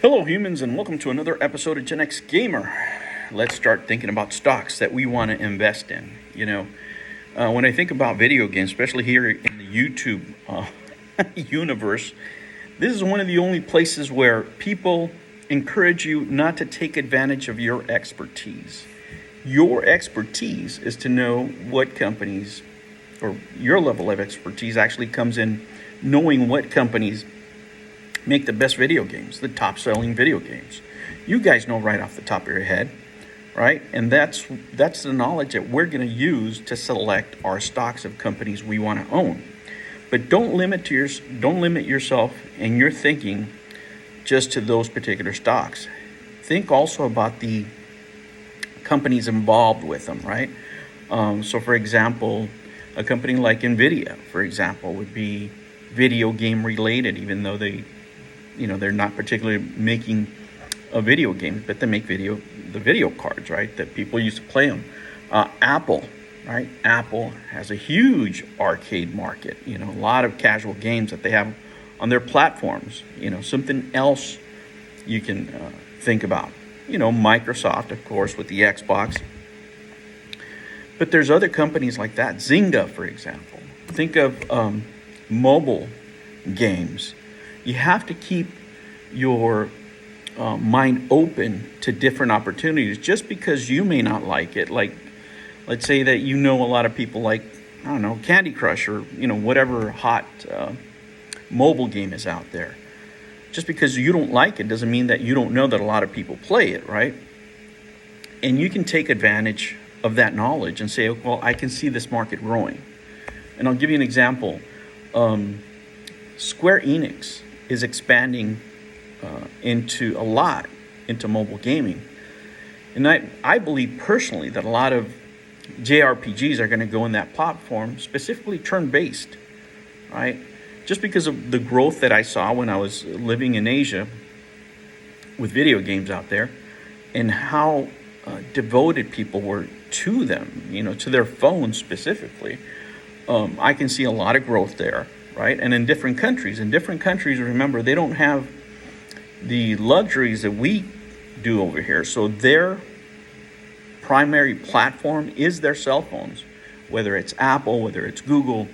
Hello humans, and welcome to another episode of Gen X Gamer. Let's start thinking about stocks that we want to invest in. When I think about video games, especially here in the YouTube universe, this is one of the only places where people encourage you not to take advantage of your expertise. Your expertise is to know what companies, or your level of expertise actually comes in knowing what companies make the best video games, the top-selling video games. You guys know right off the top of your head, right? And that's the knowledge that we're going to use to select our stocks of companies we want to own. But don't limit yourself and your thinking just to those particular stocks. Think also about the companies involved with them, right? So, for example, a company like NVIDIA, for example, would be video game related, even though they're not particularly making a video game, but they make the video cards, right, that people used to play them. Apple, right? Apple has a huge arcade market, a lot of casual games that they have on their platforms. Something else you can think about. Microsoft, of course, with the Xbox. But there's other companies like that. Zynga, for example. Think of mobile games. You have to keep your mind open to different opportunities. Just because you may not like it, like let's say that a lot of people like, Candy Crush or whatever hot mobile game is out there. Just because you don't like it doesn't mean that you don't know that a lot of people play it, right? And you can take advantage of that knowledge and say, well, I can see this market growing. And I'll give you an example. Square Enix is expanding into mobile gaming. And I believe personally that a lot of JRPGs are going to go in that platform, specifically turn-based, right? Just because of the growth that I saw when I was living in Asia with video games out there, and how devoted people were to them, to their phones specifically. I can see a lot of growth there, right? And in different countries, remember, they don't have the luxuries that we do over here. So their primary platform is their cell phones, whether it's Apple, whether it's Google,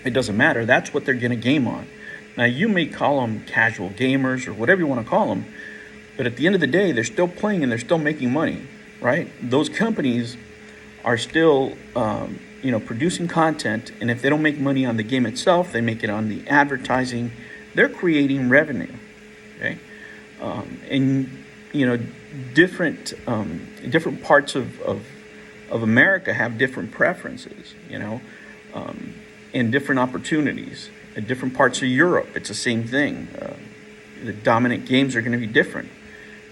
it doesn't matter. That's what they're going to game on. Now, you may call them casual gamers or whatever you want to call them, but at the end of the day, they're still playing and they're still making money, right? Those companies are still, producing content, and if they don't make money on the game itself, they make it on the advertising. They're creating revenue, okay? Different parts of America have different preferences, and different opportunities. In different parts of Europe, it's the same thing. The dominant games are going to be different.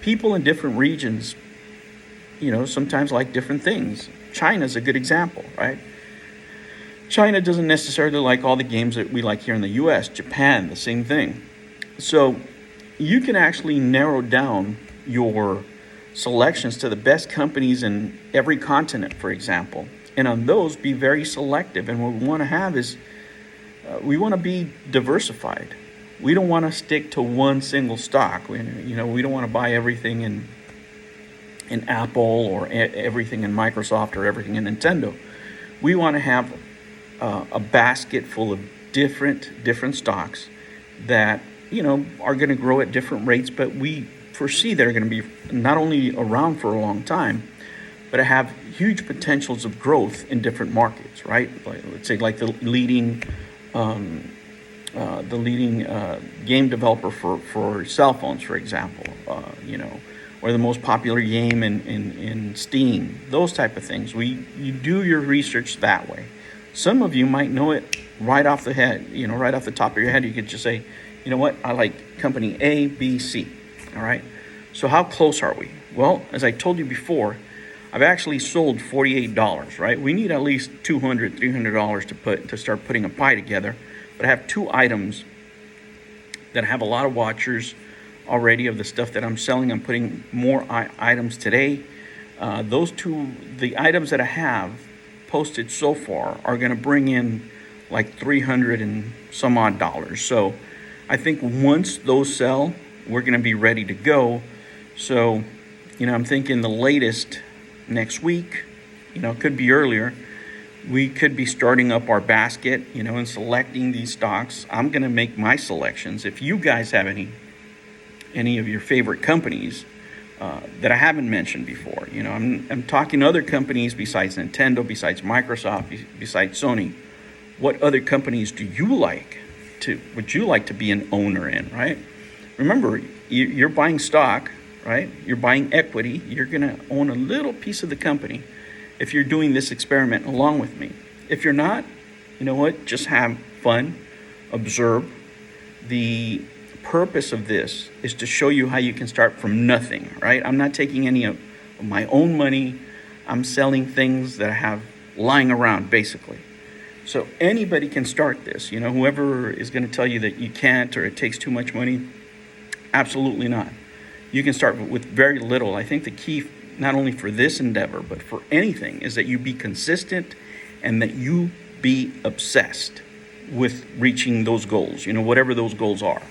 People in different regions, sometimes like different things. China's a good example, right? China doesn't necessarily like all the games that we like here in the U.S. Japan, the same thing. So you can actually narrow down your selections to the best companies in every continent, for example. And on those, be very selective. And what we want to have is, we want to be diversified. We don't want to stick to one single stock. We don't want to buy everything in Apple or everything in Microsoft or everything in Nintendo. We want to have a basket full of different stocks that are going to grow at different rates, but we foresee they're going to be not only around for a long time, but have huge potentials of growth in different markets, right? Let's say like the leading game developer for cell phones, for example, or the most popular game in Steam, those type of things. You do your research that way. Some of you might know it right off the head, right off the top of your head. You could just say, you know what, I like company A, B, C, all right? So how close are we? Well, as I told you before, I've actually sold $48, right? We need at least $200, $300 to start putting a pie together. But I have two items that have a lot of watchers already of the stuff that I'm selling. I'm putting more items today. The items that I have posted so far are going to bring in like $300 and some odd dollars. So I think once those sell, we're going to be ready to go. So, I'm thinking the latest next week, it could be earlier. We could be starting up our basket, and selecting these stocks. I'm going to make my selections. If you guys have any of your favorite companies that I haven't mentioned before, I'm talking other companies besides Nintendo, besides Microsoft, besides Sony. What other companies would you like to be an owner in, right? Remember, you're buying stock, right? You're buying equity. You're going to own a little piece of the company if you're doing this experiment along with me. If you're not, you know what? Just have fun, observe. The purpose of this is to show you how you can start from nothing, right? I'm not taking any of my own money. I'm selling things that I have lying around, basically. So anybody can start this. Whoever is going to tell you that you can't or it takes too much money, absolutely not. You can start with very little. I think the key, not only for this endeavor, but for anything, is that you be consistent and that you be obsessed with reaching those goals, whatever those goals are.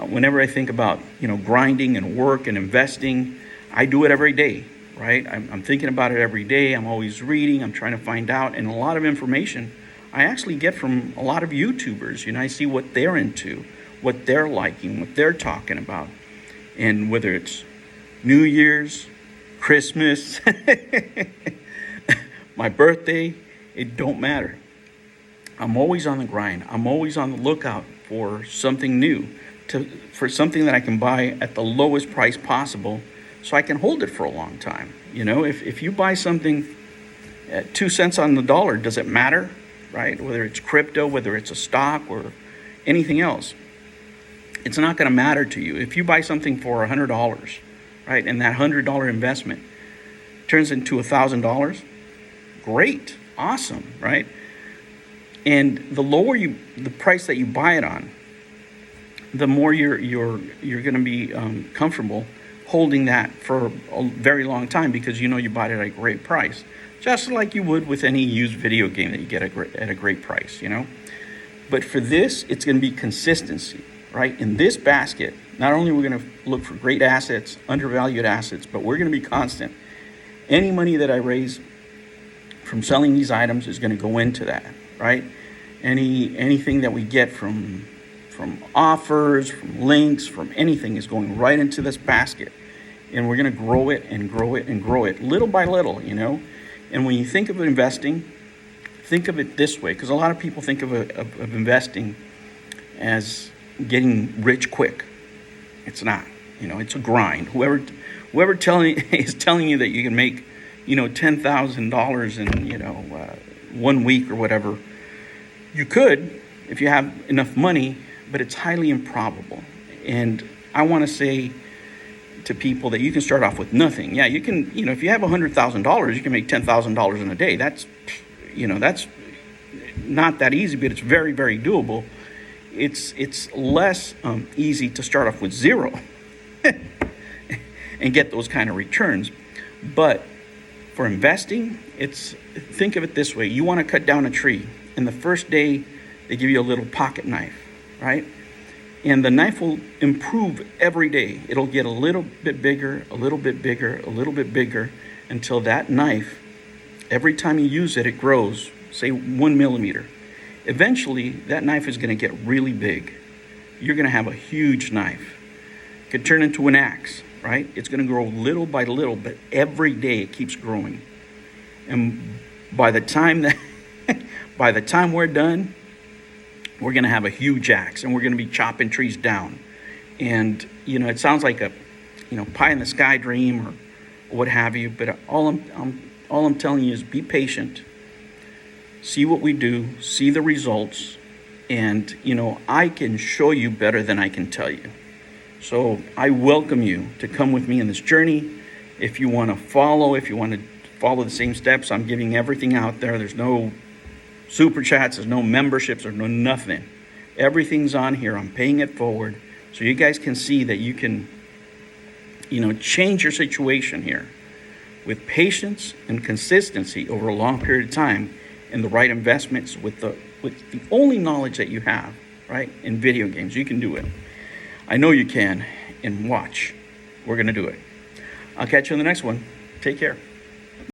Whenever I think about, grinding and work and investing, I do it every day, right? I'm thinking about it every day. I'm always reading. I'm trying to find out. And a lot of information I actually get from a lot of YouTubers. I see what they're into, what they're liking, what they're talking about. And whether it's New Year's, Christmas, my birthday, it don't matter. I'm always on the grind. I'm always on the lookout for something new, for something that I can buy at the lowest price possible so I can hold it for a long time. If you buy something at 2 cents on the dollar, does it matter, right? Whether it's crypto, whether it's a stock or anything else, it's not going to matter to you. If you buy something for $100, right, and that $100 investment turns into $1,000, great, awesome, right? And the lower the price that you buy it on, the more you're going to be comfortable holding that for a very long time because you bought it at a great price, just like you would with any used video game that you get at a great price, But for this, it's going to be consistency, right? In this basket, not only are we going to look for great assets, undervalued assets, but we're going to be constant. Any money that I raise from selling these items is going to go into that, right? Anything that we get from offers, from links, from anything is going right into this basket. And we're going to grow it and grow it and grow it little by little, And when you think of investing, think of it this way, because a lot of people think of investing as getting rich quick. It's not. It's a grind. Whoever is telling you that you can make, $10,000 in 1 week or whatever, you could if you have enough money, but it's highly improbable. And I want to say to people that you can start off with nothing. Yeah, you can, if you have $100,000, you can make $10,000 in a day. That's not that easy, but it's very, very doable. It's less easy to start off with zero and get those kind of returns. But for investing, think of it this way. You want to cut down a tree. And the first day, they give you a little pocket knife, right? And the knife will improve every day. It'll get a little bit bigger, a little bit bigger, a little bit bigger, until that knife, every time you use it, it grows, say 1 millimeter. Eventually, that knife is going to get really big. You're going to have a huge knife. It could turn into an axe, right? It's going to grow little by little, but every day it keeps growing. And by the time we're done, we're going to have a huge axe, and we're going to be chopping trees down. And, it sounds like a, pie in the sky dream or what have you, but all I'm telling you is be patient, see what we do, see the results, and, I can show you better than I can tell you. So I welcome you to come with me in this journey. If you want to follow the same steps, I'm giving everything out there. There's no super chats, there's no memberships, there's no nothing. Everything's on here. I'm paying it forward so you guys can see that you can, change your situation here with patience and consistency over a long period of time and the right investments with the only knowledge that you have, right? In video games, you can do it. I know you can. and watch. We're going to do it. I'll catch you in the next one. Take care.